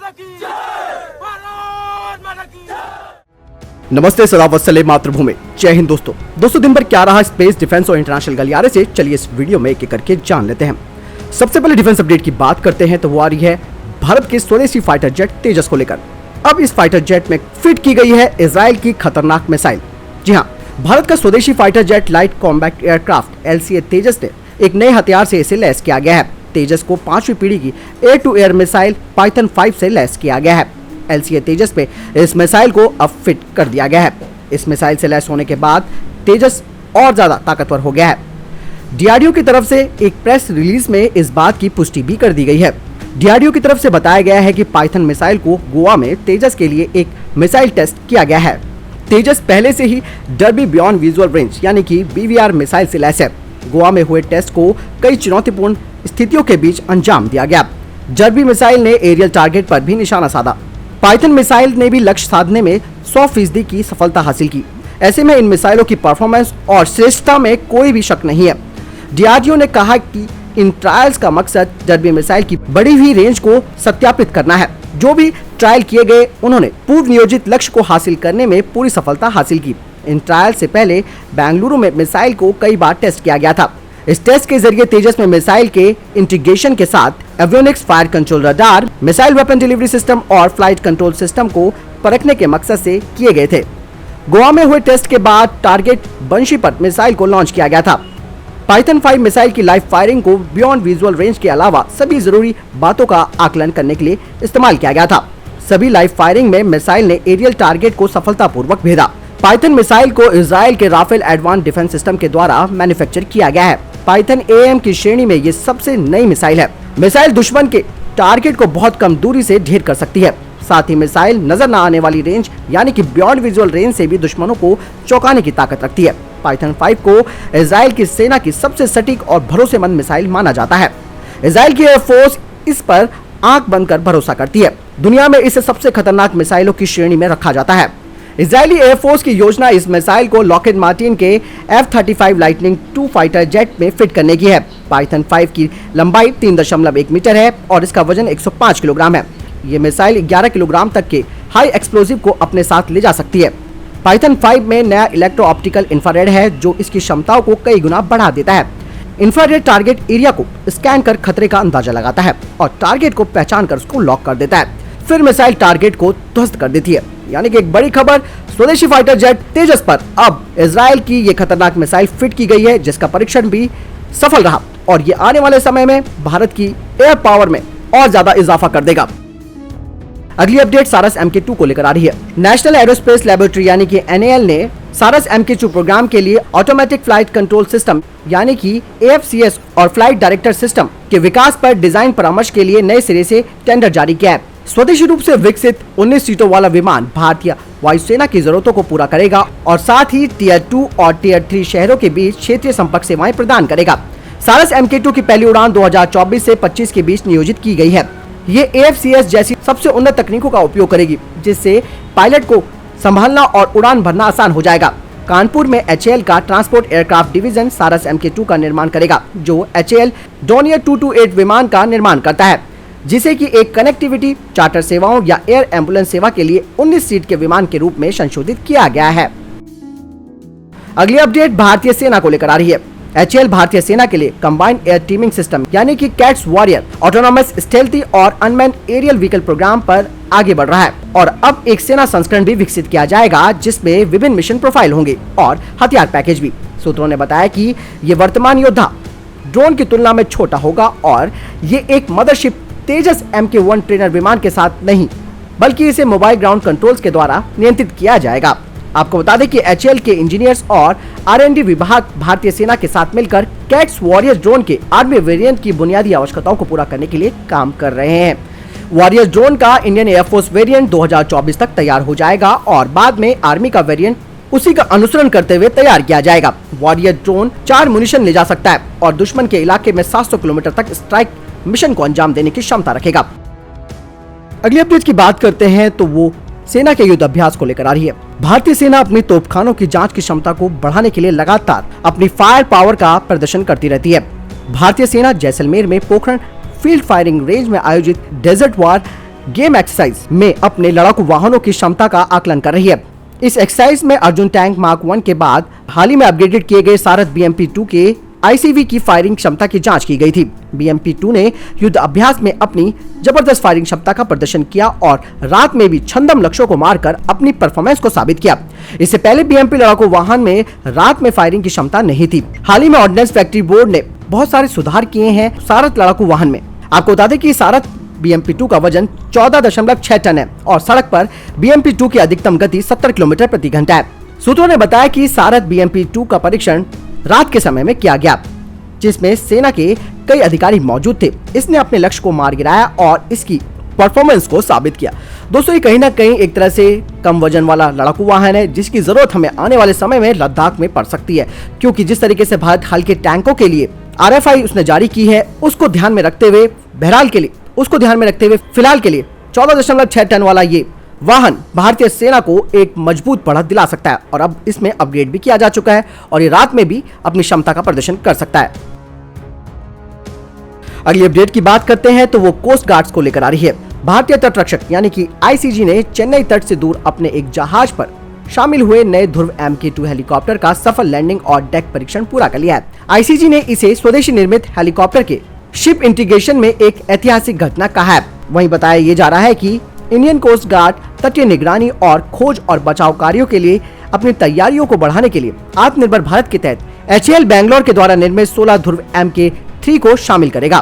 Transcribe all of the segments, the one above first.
माता की जय, भारत माता की जय। नमस्ते, सलाम वस्सलाम मातृभूमि, जय हिंद दोस्तों दिन भर क्या रहा स्पेस, डिफेंस और इंटरनेशनल गलियारे से चलिए इस वीडियो में एक एक करके जान लेते हैं। सबसे पहले डिफेंस अपडेट की बात करते हैं तो वो आ रही है भारत के स्वदेशी फाइटर जेट तेजस को लेकर। अब इस फाइटर जेट में फिट की गई है इजराइल की खतरनाक मिसाइल। जी हाँ, भारत का स्वदेशी fighter jet light combat aircraft LCA तेजस ने एक नए हथियार से इसे लैस किया गया है। तेजस को 5वीं पीढ़ी की air to air missile Python 5 से लैस किया गया है। LCA तेजस पे इस मिसाइल को अब फिट कर दिया गया है। इस मिसाइल से लैस होने के बाद तेजस और ज्यादा ताकतवर हो गया है। DRDO की तरफ से एक प्रेस रिलीज में इस बात की पुष्टि भी कर दी गई है। DRDO की तरफ से बताया गया है कि पाइथन मिसाइल को गोवा में तेजस के लिए एक मिसाइल टेस्ट किया गया है। तेजस पहले से ही डर्बी बियॉन्ड विजुअल रेंज यानी कि BVR मिसाइल से लैस है। गोवा में हुए टेस्ट को कई चुनौतीपूर्ण स्थितियों के बीच अंजाम दिया गया। डर्बी मिसाइल ने एरियल टारगेट पर भी निशाना साधा। पाइथन मिसाइल ने भी लक्ष्य साधने में 100% की सफलता हासिल की। ऐसे में इन मिसाइलों की परफॉर्मेंस और श्रेष्ठता में कोई भी शक नहीं है। DRDO ने कहा कि इन ट्रायल्स का मकसद डर्बी मिसाइल की बढ़ी हुई रेंज को सत्यापित करना है। जो भी ट्रायल किए गए उन्होंने पूर्व नियोजित लक्ष्य को हासिल करने में पूरी सफलता हासिल की। इन ट्रायल से पहले बेंगलुरु में मिसाइल को कई बार टेस्ट किया गया था। इस टेस्ट के जरिए तेजस में मिसाइल के इंटीग्रेशन के साथ avionics fire control radar, missile weapon delivery system और फ्लाइट कंट्रोल सिस्टम को परखने के मकसद से किए गए थे। गोवा में हुए टेस्ट के बाद टारगेट बंशी पर मिसाइल को लॉन्च किया गया था। पाइथन 5 मिसाइल की लाइव फायरिंग को बियॉन्ड विजुअल रेंज के अलावा सभी जरूरी बातों का आकलन करने के लिए इस्तेमाल किया गया था। सभी लाइव फायरिंग में मिसाइल ने एरियल टारगेट को सफलतापूर्वक भेदा। पाइथन मिसाइल को इजराइल के राफेल एडवांस डिफेंस सिस्टम के द्वारा मैन्युफैक्चर किया गया है। पाइथन AM की श्रेणी में ये सबसे नई मिसाइल है। मिसाइल दुश्मन के टारगेट को बहुत कम दूरी से ढेर कर सकती है। साथ ही मिसाइल नजर न आने वाली रेंज यानी कि बियॉन्ड विजुअल रेंज से भी दुश्मनों को चौंकाने की ताकत रखती है। पाइथन 5 को इजराइल की सेना की सबसे सटीक और भरोसेमंद मिसाइल माना जाता है। इजराइल की एयरफोर्स इस पर आंख बंद कर भरोसा करती है। दुनिया में इसे सबसे खतरनाक मिसाइलों की श्रेणी में रखा जाता है। इजरायली एयरफोर्स की योजना इस मिसाइल को लॉकहीड मार्टिन के F-35 lightning II fighter jet में फिट करने की है। पाइथन 5 की लंबाई 3.1 मीटर है और इसका वजन 105 किलोग्राम है। ये मिसाइल 11 किलोग्राम तक के हाई एक्सप्लोजिव को अपने साथ ले जा सकती है। पाइथन 5 में नया इलेक्ट्रो ऑप्टिकल इंफ्रारेड है जो इसकी क्षमताओं को कई गुना बढ़ा देता है। इंफ्रारेड टारगेट एरिया को स्कैन कर खतरे का अंदाजा लगाता है और टारगेट को पहचान कर उसको लॉक कर देता है। फिर मिसाइल टारगेट को ध्वस्त कर देती है। यानी कि एक बड़ी खबर, स्वदेशी फाइटर जेट तेजस पर अब इजराइल की ये खतरनाक मिसाइल फिट की गई है जिसका परीक्षण भी सफल रहा और ये आने वाले समय में भारत की एयर पावर में और ज्यादा इजाफा कर देगा। अगली अपडेट सारस MK2 को लेकर आ रही है। नेशनल एरोस्पेस लैबोरेटरी यानी कि NAL ने सारस MK2 प्रोग्राम के लिए ऑटोमेटिक फ्लाइट कंट्रोल सिस्टम यानी कि AFCS और फ्लाइट डायरेक्टर सिस्टम के विकास पर डिजाइन परामर्श के लिए नए सिरे से टेंडर जारी किया है। स्वदेशी रूप से विकसित 19 सीटों वाला विमान भारतीय वायुसेना की जरूरतों को पूरा करेगा और साथ ही Tier 2 और Tier 3 शहरों के बीच क्षेत्रीय संपर्क सेवाएं प्रदान करेगा। सारस MK2 की पहली उड़ान 2024 से 25 के बीच नियोजित की गई है। ये AFCS जैसी सबसे उन्नत तकनीकों का उपयोग करेगी जिससे पायलट को संभालना और उड़ान भरना आसान हो जाएगा। कानपुर में HAL का ट्रांसपोर्ट एयरक्राफ्ट डिवीजन सारस MK2 का निर्माण करेगा जो HAL डोनियर 228 विमान का निर्माण करता है जिसे कि एक कनेक्टिविटी, चार्टर सेवाओं या एयर एम्बुलेंस सेवा के लिए 19 सीट के विमान के रूप में संशोधित किया गया है। अगली अपडेट भारतीय सेना को लेकर आ रही है। HAL भारतीय सेना के लिए कंबाइंड एयर टीमिंग सिस्टम यानी कि कैट्स वॉरियर ऑटोनोमस स्टेल्थी और अनमैन्ड एरियल व्हीकल प्रोग्राम पर आगे बढ़ रहा है और अब एक सेना संस्करण भी विकसित किया जाएगा जिसमें विभिन्न मिशन प्रोफाइल होंगे और हथियार पैकेज भी। सूत्रों ने बताया कि ये वर्तमान योद्धा ड्रोन की तुलना में छोटा होगा और ये एक मदरशिप तेजस MK1 ट्रेनर विमान के साथ नहीं बल्कि इसे मोबाइल ग्राउंड कंट्रोल्स के द्वारा नियंत्रित किया जाएगा। आपको बता दें कि HAL के इंजीनियर्स और R&D विभाग भारतीय सेना के साथ मिलकर कैट्स वॉरियर ड्रोन के आर्मी वेरिएंट की बुनियादी आवश्यकताओं को पूरा करने के लिए काम कर रहे हैं। वॉरियर ड्रोन का इंडियन एयरफोर्स वेरिएंट 2024 तक तैयार हो जाएगा और बाद में आर्मी का वेरिएंट उसी का अनुसरण करते हुए तैयार किया जाएगा। वॉरियर ड्रोन 4 मुनिशन ले जा सकता है और दुश्मन के इलाके में 700 किलोमीटर तक स्ट्राइक मिशन को अंजाम देने की क्षमता रखेगा। अगली अपडेट की बात करते हैं तो वो सेना के युद्ध अभ्यास को लेकर आ रही है। भारतीय सेना अपनी तोपखानों की जांच की क्षमता को बढ़ाने के लिए लगातार अपनी फायर पावर का प्रदर्शन करती रहती है। भारतीय सेना जैसलमेर में पोखरण फील्ड फायरिंग रेंज में आयोजित डेजर्ट वार गेम एक्सरसाइज में अपने लड़ाकू वाहनों की क्षमता का आकलन कर रही है। इस एक्सरसाइज में अर्जुन टैंक मार्क 1 के बाद हाल ही में अपग्रेडेड किए गए सारथ BMP-2 के ICV की फायरिंग क्षमता की जांच की गई थी। BMP-2 ने युद्ध अभ्यास में अपनी जबरदस्त फायरिंग क्षमता का प्रदर्शन किया और रात में भी छंदम लक्ष्यों को मारकर अपनी परफॉर्मेंस को साबित किया। इससे पहले BMP लड़ाकू वाहन में रात में फायरिंग की क्षमता नहीं थी। हाल ही में ऑर्डिनेंस फैक्ट्री बोर्ड ने बहुत सारे सुधार किए हैं सारथ लड़ाकू वाहन में। आपको बता दें कि सारथ BMP-2 का वजन 14.6 टन है और सड़क पर BMP-2 की अधिकतम गति 70 किलोमीटर प्रति घंटा है। सूत्रों ने बताया कि सारथ BMP-2 का परीक्षण रात के समय में किया गया, जिसमें सेना के कई अधिकारी मौजूद थे। इसने अपने लक्ष्य को मार गिराया और इसकी परफॉर्मेंस को साबित किया। दोस्तों, ये कहीं ना कहीं एक तरह से कम वजन वाला लड़ाकू वाहन है, जिसकी जरूरत हमें आने वाले समय में लद्दाख में पड़ सकती है, क्योंकि जिस तरीके से भारत हल्के टैंकों के लिए RFI उसने जारी की है, उसको ध्यान में रखते हुए फिलहाल के लिए 14.6 टन वाला ये वाहन भारतीय सेना को एक मजबूत बढ़त दिला सकता है और अब इसमें अपग्रेड भी किया जा चुका है और ये रात में भी अपनी क्षमता का प्रदर्शन कर सकता है। अगली अपडेट की बात करते हैं तो वो कोस्ट गार्ड्स को लेकर आ रही है। भारतीय तटरक्षक यानी कि ICG ने चेन्नई तट से दूर अपने एक जहाज पर शामिल हुए नए ध्रुव MK2 हेलीकॉप्टर का सफल लैंडिंग और डेक परीक्षण पूरा कर लिया है। ICG ने इसे स्वदेशी निर्मित हेलीकॉप्टर के शिप इंटीग्रेशन में एक ऐतिहासिक घटना कहा है। वहीं बताया ये जा रहा है कि इंडियन कोस्ट गार्ड तटीय निगरानी और खोज और बचाव कार्यों के लिए अपनी तैयारियों को बढ़ाने के लिए आत्मनिर्भर भारत के तहत HAL बैंगलोर के द्वारा निर्मित 16 ध्रुव MK3 को शामिल करेगा।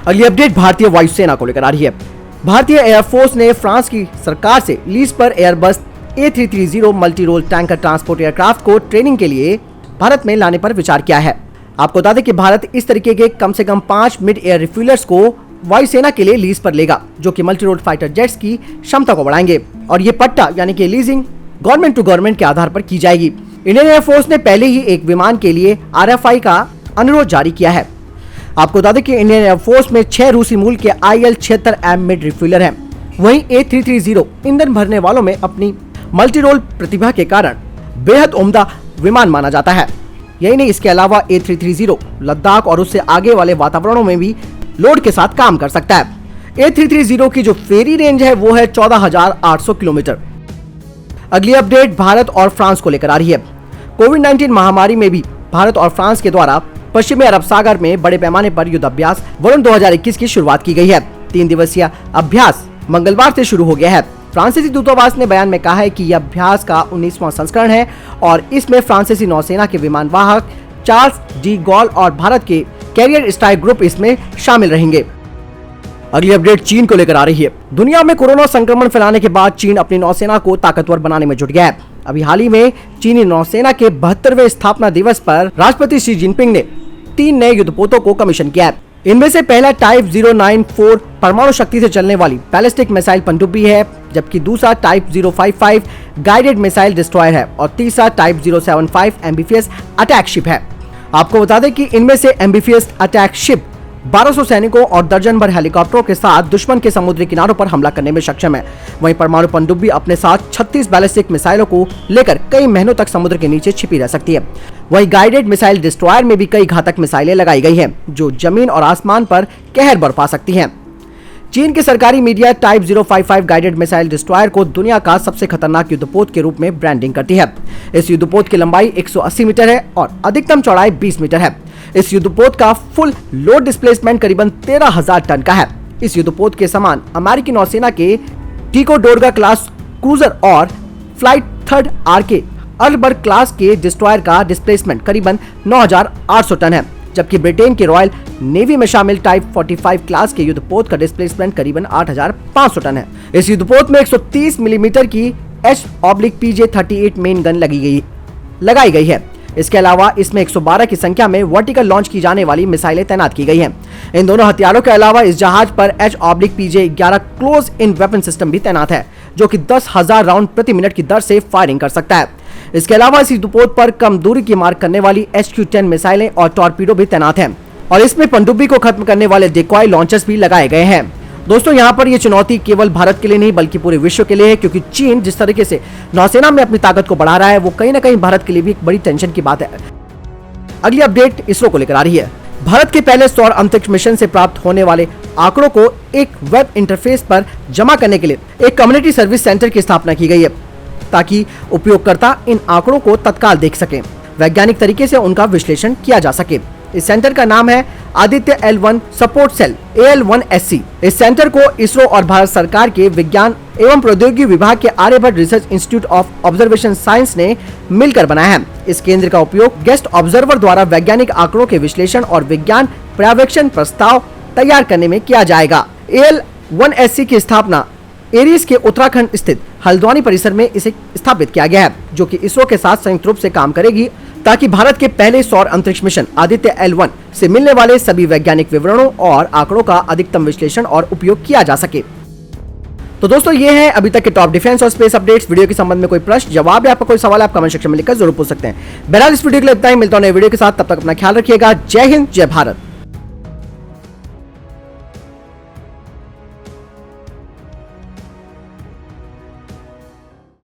अगली अपडेट भारतीय वायुसेना को लेकर आ रही है। भारतीय एयरफोर्स ने फ्रांस की सरकार से लीज पर Airbus A330 multi role tanker transport aircraft को ट्रेनिंग के लिए भारत में लाने पर विचार किया है। आपको बता दें कि भारत इस तरीके के कम से कम 5 मिड एयर रिफ्यूलर्स को वायुसेना के लिए लीज पर लेगा, जो कि मल्टी रोल फाइटर जेट्स की क्षमता को बढ़ाएंगे और ये पट्टा यानी कि लीजिंग गवर्नमेंट टू गवर्नमेंट के आधार पर की जाएगी। इंडियन एयरफोर्स ने पहले ही एक विमान के लिए RFI का अनुरोध जारी किया है। आपको बता दें कि इंडियन एयरफोर्स में 6 रूसी मूल के IL-76M मिड रिफ्यूलर हैं। वहीं A330 ईंधन भरने वालों में अपनी मल्टी रोल प्रतिभा के कारण बेहद उम्दा विमान माना जाता है। यही नहीं, इसके अलावा A330 लद्दाख और उससे आगे वाले वातावरणों में भी लोड के साथ काम कर सकता है। A330 की जो फेरी रेंज है वो है 14,800 किलोमीटर। अगली अपडेट भारत और फ्रांस को लेकर आ रही है। कोविड-19 महामारी में भी भारत और फ्रांस के द्वारा पश्चिमी अरब सागर में बड़े पैमाने पर युद्ध अभ्यास वरुण 2021 की शुरुआत की गई है। 3 दिवसीय अभ्यास मंगलवार से शुरू हो गया है। फ्रांसीसी दूतावास ने बयान में कहा है कि यह अभ्यास का 19वां संस्करण है और इसमें फ्रांसीसी नौसेना के विमान वाहक चार्ल्स डी गॉल और भारत के कैरियर स्ट्राइक ग्रुप इसमें शामिल रहेंगे। अगली अपडेट चीन को लेकर आ रही है। दुनिया में कोरोना संक्रमण फैलाने के बाद चीन अपनी नौसेना को ताकतवर बनाने में जुट गया है। अभी हाल ही में चीनी नौसेना के 72वें स्थापना दिवस पर राष्ट्रपति शी जिनपिंग ने 3 नए युद्धपोतों को कमीशन किया है। इनमें से पहला टाइप 094 परमाणु शक्ति से चलने वाली बैलिस्टिक मिसाइल पनडुब्बी है, जबकि दूसरा टाइप 055 गाइडेड मिसाइल डिस्ट्रॉयर है और तीसरा टाइप 075 एम्बिफियस अटैक शिप है। आपको बता दें कि इनमें से एम्बिफियस अटैक शिप 1200 सैनिकों और दर्जन भर हेलीकॉप्टरों के साथ दुश्मन के समुद्री किनारों पर हमला करने में सक्षम है। वहीं परमाणु पनडुब्बी अपने साथ 36 बैलिस्टिक मिसाइलों को लेकर कई महीनों तक समुद्र के नीचे छिपी रह सकती है। वहीं गाइडेड मिसाइल डिस्ट्रॉयर में भी कई घातक मिसाइलें लगाई गई हैं, जो जमीन और आसमान पर कहर बरपा सकती हैं। चीन के सरकारी media type 055 guided missile destroyer को दुनिया का सबसे खतरनाक युद्धपोत के रूप में ब्रांडिंग करती है। इस युद्धपोत की लंबाई 180 मीटर है और अधिकतम चौड़ाई 20 मीटर है। इस युद्धपोत का फुल लोड डिस्प्लेसमेंट करीबन 13,000 टन का है। इस युद्धपोत के समान अमेरिकी नौसेना के टिकोडोरगा क्लास क्रूजर और फ्लाइट थर्ड आरके अर्लबर्ग क्लास के डिस्ट्रॉयर का डिस्प्लेसमेंट करीबन 9,800 टन है, जबकि ब्रिटेन के रॉयल नेवी में शामिल टाइप 45 क्लास के युद्धपोत का डिस्प्लेसमेंट करीबन 8,500 टन है। इस युद्धपोत में 130 मिलीमीटर की H/PJ-38 मेन गन लगाई गई है। इसके अलावा इसमें 112 की संख्या में वर्टिकल लॉन्च की जाने वाली मिसाइलें तैनात की गई हैं। इन दोनों हथियारों के अलावा इस जहाज पर H/PJ-11 close in weapon system भी तैनात है, जो कि 10,000 राउंड प्रति मिनट की दर से फायरिंग कर सकता है। इसके अलावा इस युद्धपोत पर कम दूरी की मार करने वाली HQ-10 मिसाइलें और टॉर्पीडो भी तैनात हैं और इसमें पनडुब्बी को खत्म करने वाले डिकॉय लॉन्चर्स भी लगाए गए हैं। दोस्तों, यहाँ पर ये चुनौती केवल भारत के लिए नहीं बल्कि पूरे विश्व के लिए है, क्योंकि चीन जिस तरीके से नौसेना में अपनी ताकत को बढ़ा रहा है वो कहीं ना कहीं भारत के लिए भी एक बड़ी टेंशन की बात है। अगली अपडेट इसरो को लेकर आ रही है। भारत के पहले सौर अंतरिक्ष मिशन से प्राप्त होने वाले आंकड़ों को एक वेब इंटरफेस पर जमा करने के लिए एक कम्युनिटी सर्विस सेंटर की स्थापना की गई है, ताकि उपयोगकर्ता इन आंकड़ों को तत्काल देख सकें, वैज्ञानिक तरीके से उनका विश्लेषण किया जा सके। इस सेंटर का नाम है Aditya L1 support cell AL1SC। इस सेंटर को इसरो और भारत सरकार के विज्ञान एवं प्रौद्योगिकी विभाग के Aryabhatta research institute of observation science ने मिलकर बनाया है। इस केंद्र का उपयोग गेस्ट ऑब्जर्वर द्वारा वैज्ञानिक आंकड़ों के विश्लेषण और विज्ञान पर्यवेक्षण प्रस्ताव तैयार करने में किया जाएगा। AL1SC की स्थापना एरीज के उत्तराखंड स्थित हल्द्वानी परिसर में इसे स्थापित किया गया है, जो कि इसरो के साथ संयुक्त रूप से काम करेगी, ताकि भारत के पहले सौर अंतरिक्ष मिशन आदित्य L1 से मिलने वाले सभी वैज्ञानिक विवरणों और आंकड़ों का अधिकतम विश्लेषण और उपयोग किया जा सके। तो दोस्तों, ये है अभी तक के टॉप डिफेंस और स्पेस अपडेट्स। वीडियो के संबंध में कोई प्रश्न, जवाब या आपका कोई सवाल आप कमेंट सेक्शन में लिखकर जरूर पूछ सकते हैं। बहरहाल इस वीडियो के लिए इतना ही, मिलता हूं नए वीडियो के साथ। तब तक अपना ख्याल रखिएगा। जय हिंद, जय भारत।